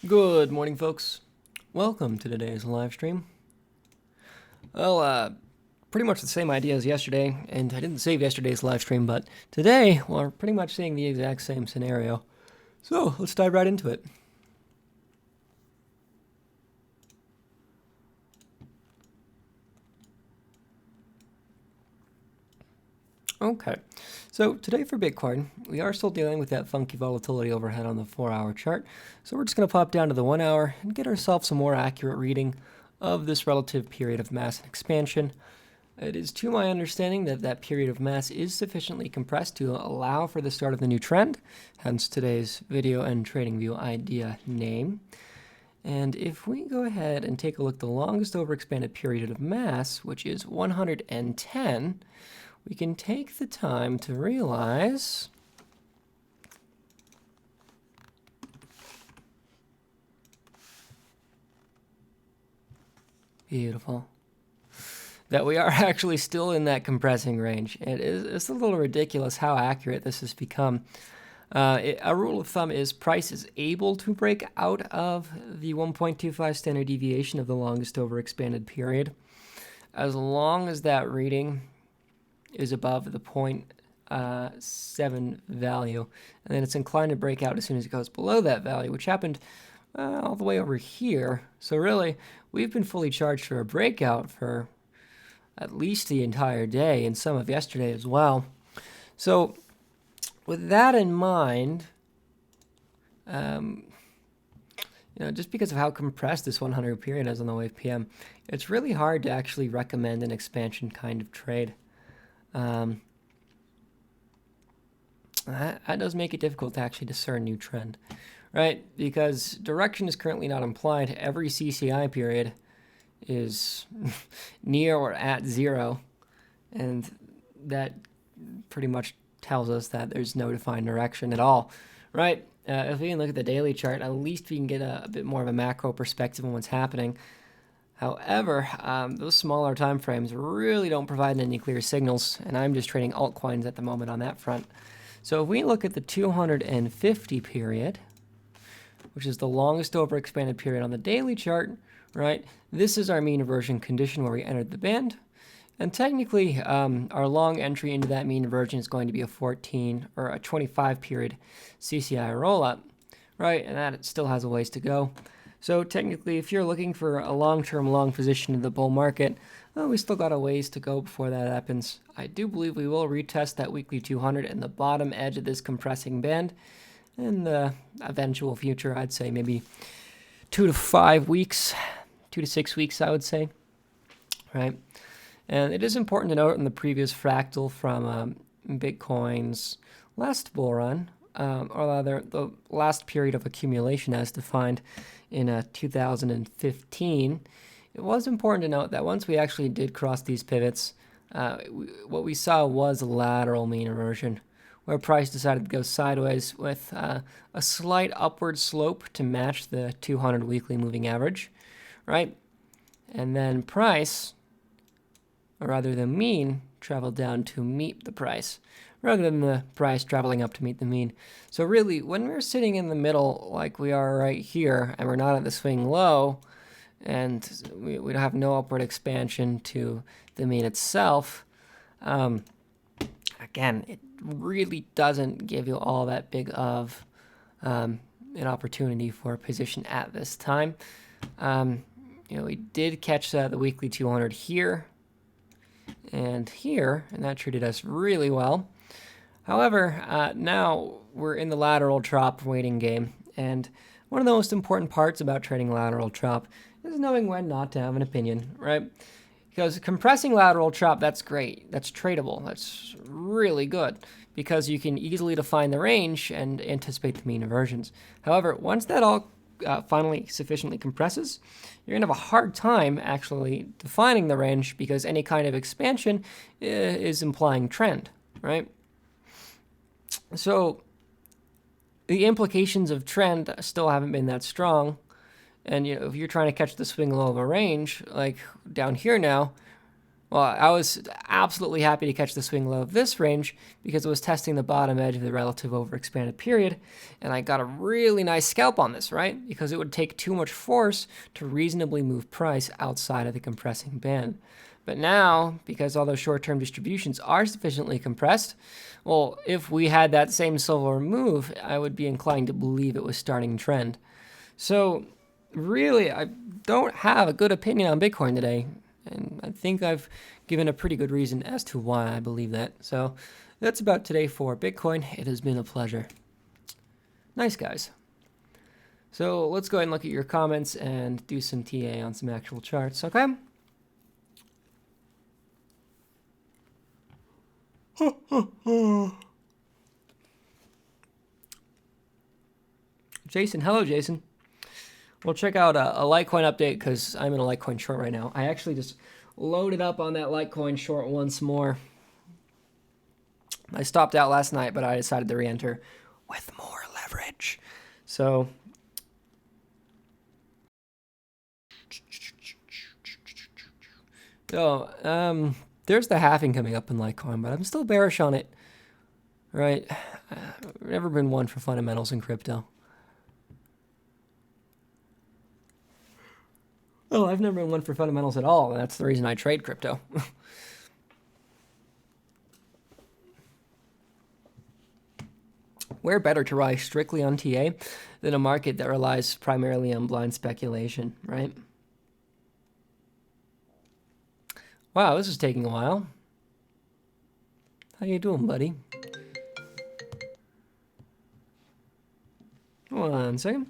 Good morning, folks. Welcome to today's live stream. Well, pretty much the same idea as yesterday, and I didn't save yesterday's live stream, but today we're pretty much seeing the exact same scenario. So let's dive right into it. Okay, so today for Bitcoin, we are still dealing with that funky volatility overhead on the 4-hour chart. So we're just going to pop down to the 1 hour and get ourselves a more accurate reading of this relative period of mass and expansion. It is to my understanding that that period of mass is sufficiently compressed to allow for the start of the new trend, hence today's video and trading view idea name. And if we go ahead and take a look at the longest overexpanded period of mass, which is 110, we can take the time to realize beautiful that we are actually still in that compressing range. It's a little ridiculous how accurate this has become. A rule of thumb is price is able to break out of the 1.25 standard deviation of the longest overexpanded period as long as that reading is above the 0.7 value, and then it's inclined to break out as soon as it goes below that value, which happened all the way over here. So really, we've been fully charged for a breakout for at least the entire day and some of yesterday as well. So with that in mind, just because of how compressed this 100 period is on the wave PM, it's really hard to actually recommend an expansion kind of trade. That does make it difficult to actually discern new trend, right? Because direction is currently not implied. Every CCI period is near or at zero, and that pretty much tells us that there's no defined direction at all, right? If we can look at the daily chart, at least we can get a bit more of a macro perspective on what's happening. However, those smaller time frames really don't provide any clear signals, and I'm just trading altcoins at the moment on that front. So if we look at the 250 period, which is the longest overexpanded period on the daily chart, right? This is our mean reversion condition where we entered the band. And technically, our long entry into that mean reversion is going to be a 14 or a 25 period CCI rollup, right? And that still has a ways to go. So technically, if you're looking for a long-term long position in the bull market, well, we still got a ways to go before that happens. I do believe we will retest that weekly 200 and the bottom edge of this compressing band in the eventual future. I'd say maybe 2 to 5 weeks, 2 to 6 weeks, I would say, right? And it is important to note in the previous fractal from Bitcoin's last bull run, or rather the last period of accumulation as defined in 2015, it was important to note that once we actually did cross these pivots, what we saw was a lateral mean reversion, where price decided to go sideways with a slight upward slope to match the 200 weekly moving average, right? And then price, or rather the mean, traveled down to meet the price, rather than the price traveling up to meet the mean. So really, when we're sitting in the middle like we are right here, and we're not at the swing low, and we don't have no upward expansion to the mean itself, again, it really doesn't give you all that big of an opportunity for a position at this time. We did catch the weekly 200 here and here, and that treated us really well. However, now we're in the lateral chop waiting game, and one of the most important parts about trading lateral chop is knowing when not to have an opinion, right? Because compressing lateral chop, that's great. That's tradable. That's really good because you can easily define the range and anticipate the mean reversions. However, once that all finally sufficiently compresses, you're going to have a hard time actually defining the range because any kind of expansion is implying trend, right? So the implications of trend still haven't been that strong. And if you're trying to catch the swing low of a range, like down here now, Well, I was absolutely happy to catch the swing low of this range because it was testing the bottom edge of the relative overexpanded period, and I got a really nice scalp on this, right? Because it would take too much force to reasonably move price outside of the compressing band. But now, because all those short-term distributions are sufficiently compressed, well, if we had that same silver move, I would be inclined to believe it was starting trend. So really, I don't have a good opinion on Bitcoin today. And I think I've given a pretty good reason as to why I believe that. So that's about today for Bitcoin. It has been a pleasure. Nice, guys. So let's go ahead and look at your comments and do some TA on some actual charts, okay? Jason, hello, Jason. We'll check out a Litecoin update because I'm in a Litecoin short right now. I actually just loaded up on that Litecoin short once more. I stopped out last night, but I decided to re-enter with more leverage. So there's the halving coming up in Litecoin, but I'm still bearish on it. Right? I've never been one for fundamentals in crypto. Oh, I've never been one for fundamentals at all. That's the reason I trade crypto. Where better to rely strictly on TA than a market that relies primarily on blind speculation, right? Wow, this is taking a while. How you doing, buddy? Hold on a second.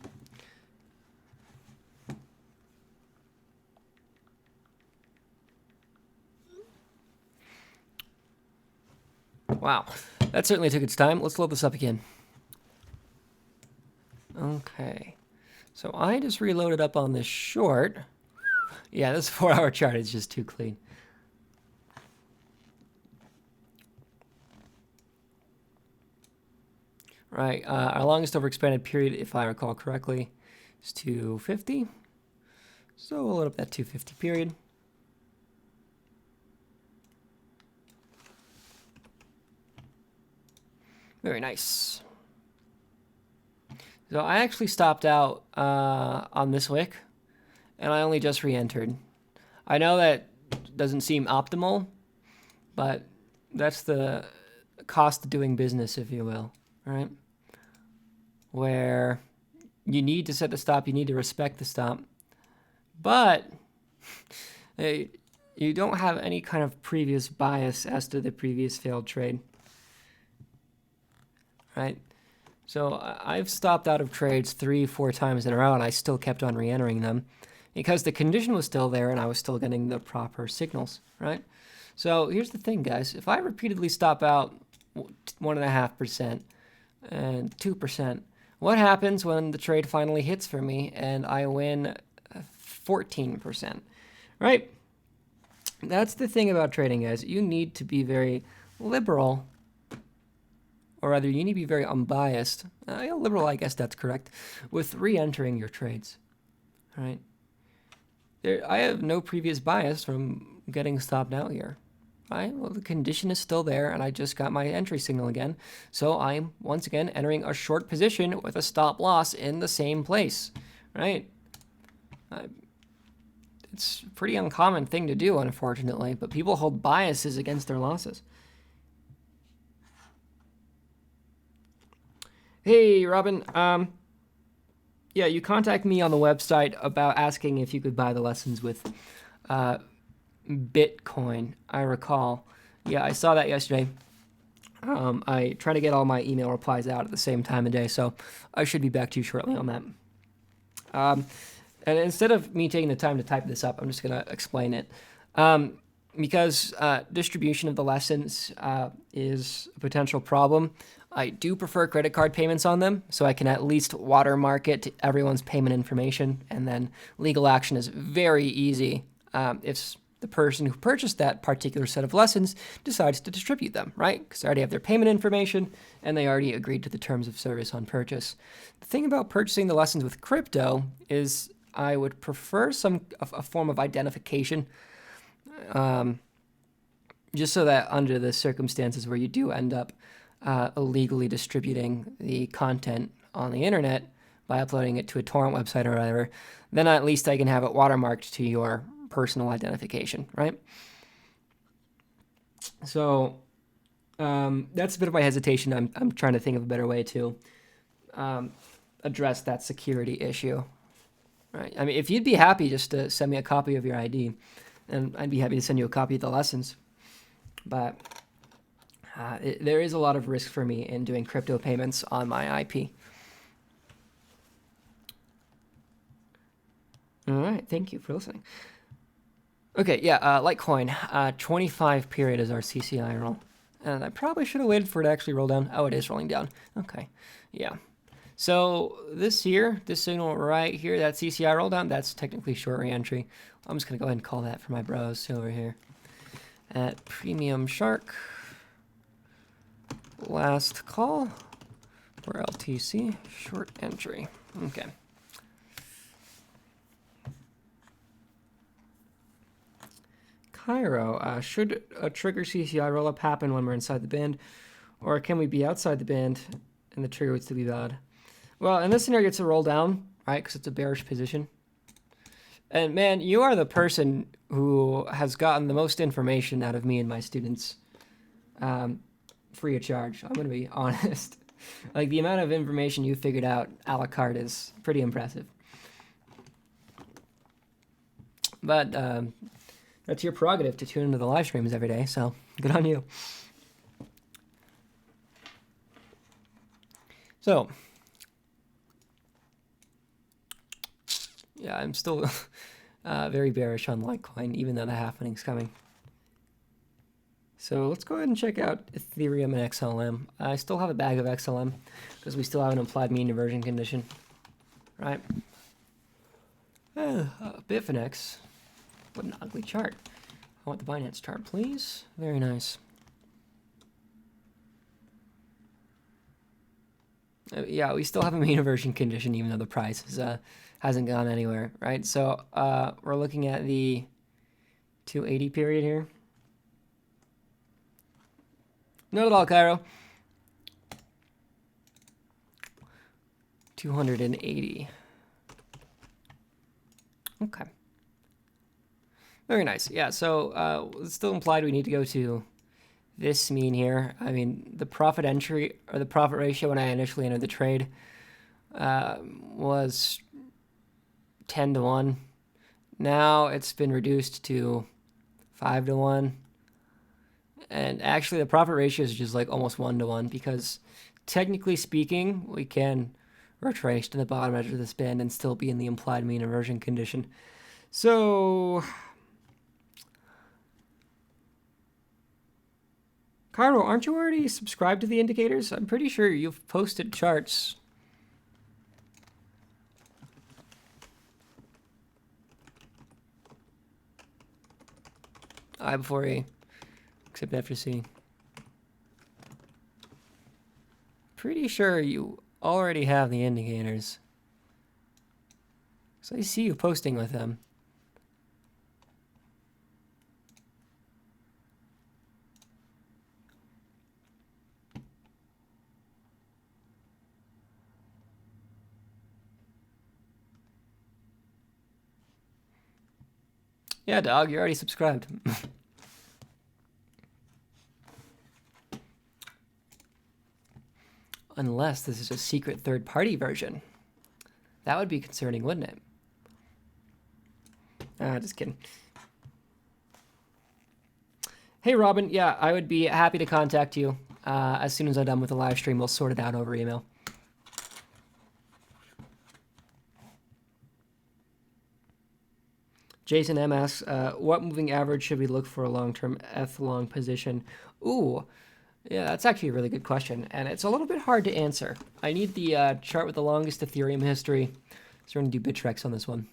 Wow, that certainly took its time. Let's load this up again. Okay, so I just reloaded up on this short. Yeah, this 4-hour chart is just too clean. Right, our longest overexpanded period, if I recall correctly, is 250. So we'll load up that 250 period. Very nice. So I actually stopped out on this wick, and I only just re-entered. I know that doesn't seem optimal, but that's the cost of doing business, if you will, right? Where you need to set the stop, you need to respect the stop, but you don't have any kind of previous bias as to the previous failed trade. Right? So I've stopped out of trades 3-4 times in a row, and I still kept on re-entering them because the condition was still there and I was still getting the proper signals, right? So here's the thing, guys. If I repeatedly stop out 1.5% and 2%, what happens when the trade finally hits for me and I win 14%, right? That's the thing about trading, guys. You need to be very liberal, or rather, you need to be very unbiased. Liberal, I guess that's correct, with re-entering your trades. All right. I have no previous bias from getting stopped out here. Right? Well, the condition is still there, and I just got my entry signal again. So I'm, once again, entering a short position with a stop loss in the same place. Right? It's a pretty uncommon thing to do, unfortunately, but people hold biases against their losses. Hey, Robin. Yeah, you contacted me on the website about asking if you could buy the lessons with Bitcoin, I recall. Yeah, I saw that yesterday. I try to get all my email replies out at the same time of day, so I should be back to you shortly on that. And instead of me taking the time to type this up, I'm just going to explain it. Because distribution of the lessons is a potential problem, I do prefer credit card payments on them, so I can at least watermark it to everyone's payment information, and then legal action is very easy if the person who purchased that particular set of lessons decides to distribute them, right? Because they already have their payment information, and they already agreed to the terms of service on purchase. The thing about purchasing the lessons with crypto is I would prefer a form of identification. just so that under the circumstances where you do end up illegally distributing the content on the internet by uploading it to a torrent website or whatever, then at least I can have it watermarked to your personal identification, right? So that's a bit of my hesitation. I'm trying to think of a better way to address that security issue, right? I mean, if you'd be happy just to send me a copy of your ID, and I'd be happy to send you a copy of the lessons. But there is a lot of risk for me in doing crypto payments on my IP. All right, thank you for listening. Okay, yeah, Litecoin, 25 period is our CCI roll. And I probably should have waited for it to actually roll down. Oh, it is rolling down. Okay, yeah. So this here, this signal right here, that CCI roll down, that's technically short re-entry. I'm just going to go ahead and call that for my bros over here. At Premium Shark, last call for LTC, short entry. Okay. Cairo, should a trigger CCI roll-up happen when we're inside the band, or can we be outside the band and the trigger would still be valid? Well, in this scenario, it's a roll down, right, because it's a bearish position. And man, you are the person who has gotten the most information out of me and my students free of charge. I'm going to be honest. Like, the amount of information you figured out a la carte is pretty impressive. But that's your prerogative to tune into the live streams every day, so good on you. So, yeah, I'm still very bearish on Litecoin, even though the halfening's coming. So let's go ahead and check out Ethereum and XLM. I still have a bag of XLM because we still have an implied mean inversion condition, right? Bitfinex. What an ugly chart. I want the Binance chart, please. Very nice. Yeah, we still have a mean inversion condition even though the price is, hasn't gone anywhere, right? So we're looking at the 280 period here. Not at all, Cairo. 280. Okay. Very nice. Yeah, so it's still implied we need to go to this mean here. I mean, the profit entry or the profit ratio when I initially entered the trade was 10 to 1. Now it's been reduced to 5 to 1. And actually the profit ratio is just like almost 1 to 1 because technically speaking, we can retrace to the bottom edge of this band and still be in the implied mean inversion condition. So Cairo, aren't you already subscribed to the indicators? I'm pretty sure you've posted charts. I before E, except after C. Pretty sure you already have the indicators. So I see you posting with them. Yeah, dog, you're already subscribed. Unless this is a secret third-party version. That would be concerning, wouldn't it? Just kidding. Hey, Robin. Yeah, I would be happy to contact you as soon as I'm done with the live stream. We'll sort it out over email. Jason M asks, what moving average should we look for a long-term F-long position? Ooh, yeah, that's actually a really good question, and it's a little bit hard to answer. I need the chart with the longest Ethereum history, so we're going to do Bittrex on this one.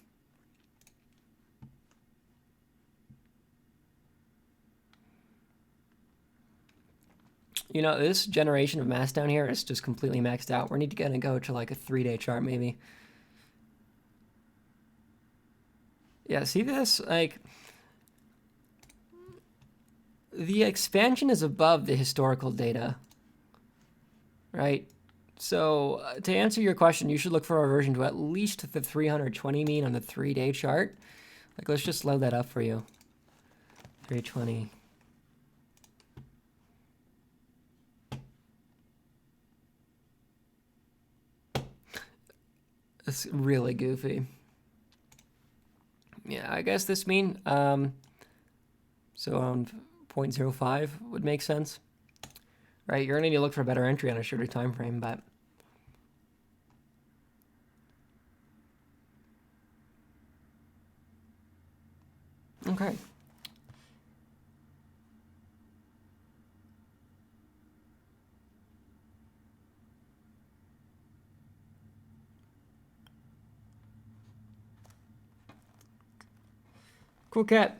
You know, this generation of mass down here is just completely maxed out. We're going to go to like a 3-day chart maybe. Yeah, see this? Like, the expansion is above the historical data, right? So to answer your question, you should look for aversion to at least the 320 mean on the 3-day chart. Like, let's just load that up for you. 320. It's really goofy. Yeah, I guess this mean, so around 0.05 would make sense. Right, you're gonna need to look for a better entry on a shorter time frame, but okay. Cool cat.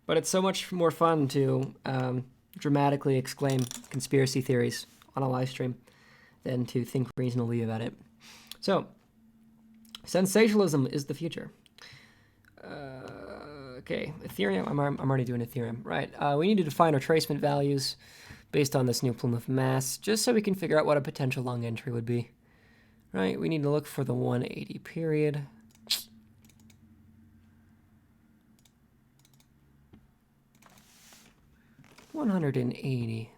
But it's so much more fun to dramatically exclaim conspiracy theories on a live stream than to think reasonably about it. So, sensationalism is the future. Okay, Ethereum. I'm already doing Ethereum. Right. We need to define retracement values based on this new plume of mass, just so we can figure out what a potential long entry would be. Right. We need to look for the 180 period. $180.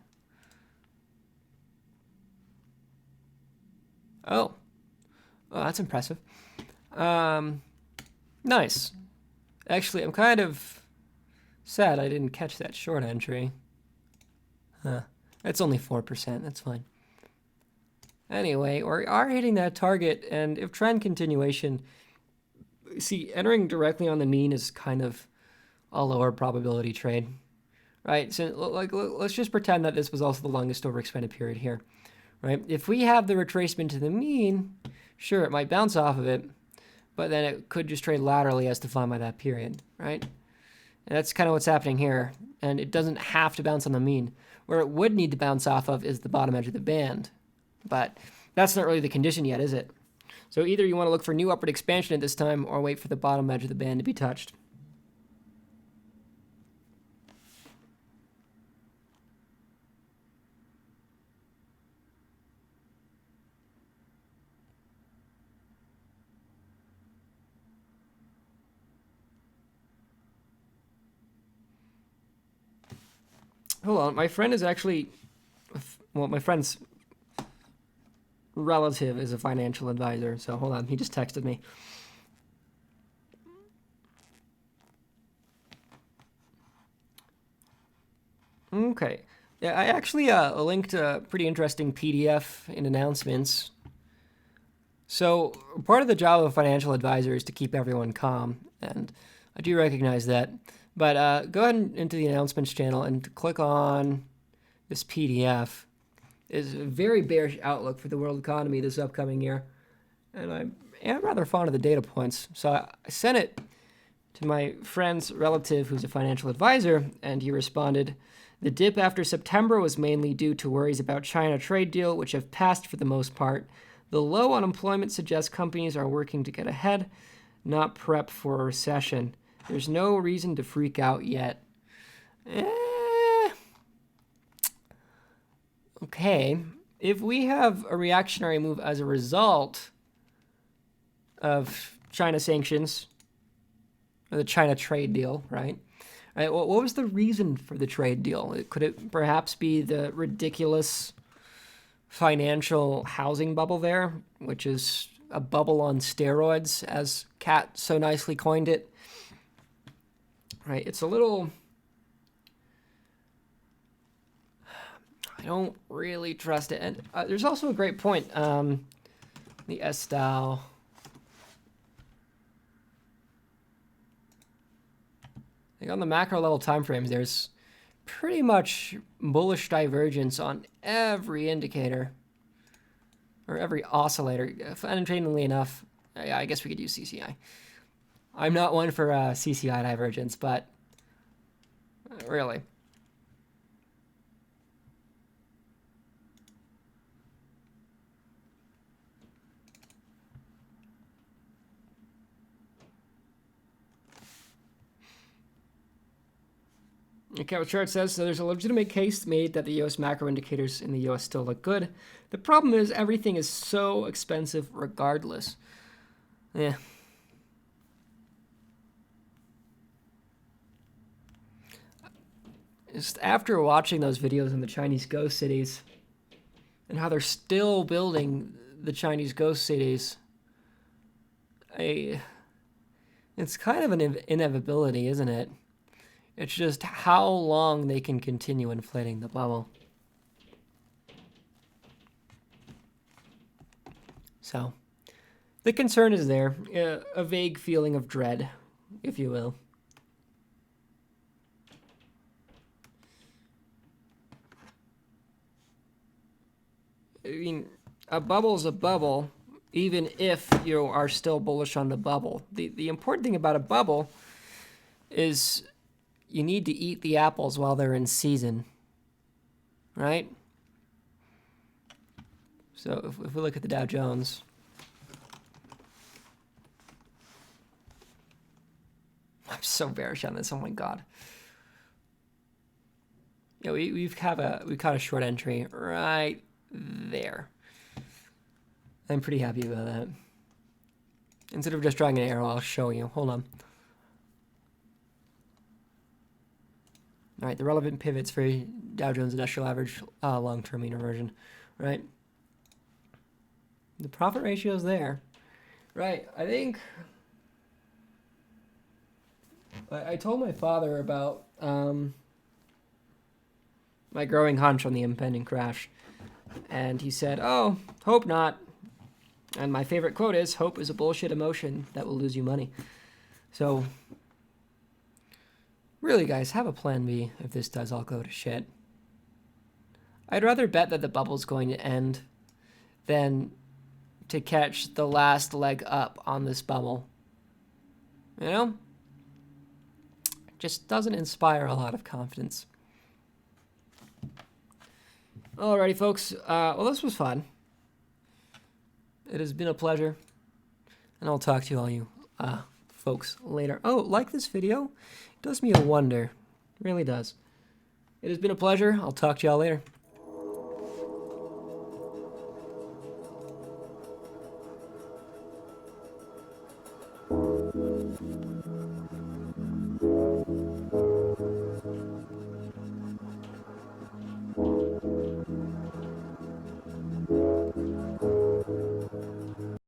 Oh, that's impressive. Nice. Actually, I'm kind of sad I didn't catch that short entry. Huh. It's only 4%. That's fine. Anyway, we are hitting that target, and if trend continuation, see, entering directly on the mean is kind of a lower probability trade, right? So, like, let's just pretend that this was also the longest overextended period here, right? If we have the retracement to the mean, sure, it might bounce off of it, but then it could just trade laterally as defined by that period, right? And that's kind of what's happening here, and it doesn't have to bounce on the mean. Where it would need to bounce off of is the bottom edge of the band, but that's not really the condition yet, is it? So either you want to look for new upward expansion at this time or wait for the bottom edge of the band to be touched. Hold on, my friend is actually, well, my friend's relative is a financial advisor, so hold on, he just texted me. Okay, yeah, I actually linked a pretty interesting PDF in announcements. So part of the job of a financial advisor is to keep everyone calm, and I do recognize that. But go ahead into the announcements channel and click on this PDF. It's a very bearish outlook for the world economy this upcoming year. And I am rather fond of the data points. So I sent it to my friend's relative who's a financial advisor, and he responded, "The dip after September was mainly due to worries about China trade deal, which have passed for the most part. The low unemployment suggests companies are working to get ahead, not prep for a recession. There's no reason to freak out yet." Okay. If we have a reactionary move as a result of China sanctions, or the China trade deal, right? Right. What was the reason for the trade deal? Could it perhaps be the ridiculous financial housing bubble there, which is a bubble on steroids, as Kat so nicely coined it? Right, it's a little, I don't really trust it. And there's also a great point, the S-style. Like on the macro level time frames, there's pretty much bullish divergence on every indicator, or every oscillator. Entertainingly enough, I guess we could use CCI. I'm not one for CCI divergence, but really. Okay, what chart says, so there's a legitimate case made that the U.S. macro indicators in the U.S. still look good. The problem is everything is so expensive regardless. Yeah. Just after watching those videos in the Chinese ghost cities and how they're still building the Chinese ghost cities, it's kind of an inevitability, isn't it? It's just how long they can continue inflating the bubble. So, the concern is there, a vague feeling of dread, if you will. I mean, a bubble's a bubble, even if you are still bullish on the bubble. The important thing about a bubble is you need to eat the apples while they're in season, right? So if we look at the Dow Jones, I'm so bearish on this. Oh my god. Yeah, we've caught a short entry right there. I'm pretty happy about that. Instead of just drawing an arrow, I'll show you. Hold on. All right, the relevant pivots for Dow Jones Industrial Average long-term mean reversion, right? The profit ratio is there, right? I think I told my father about my growing hunch on the impending crash, and he said, "Oh, hope not." And my favorite quote is, "Hope is a bullshit emotion that will lose you money." So, really, guys, have a plan B if this does all go to shit. I'd rather bet that the bubble's going to end than to catch the last leg up on this bubble. You know? It just doesn't inspire a lot of confidence. Alrighty, folks. Well, this was fun. It has been a pleasure. And I'll talk to all you folks later. Oh, like this video? It does me a wonder. It really does. It has been a pleasure. I'll talk to y'all later.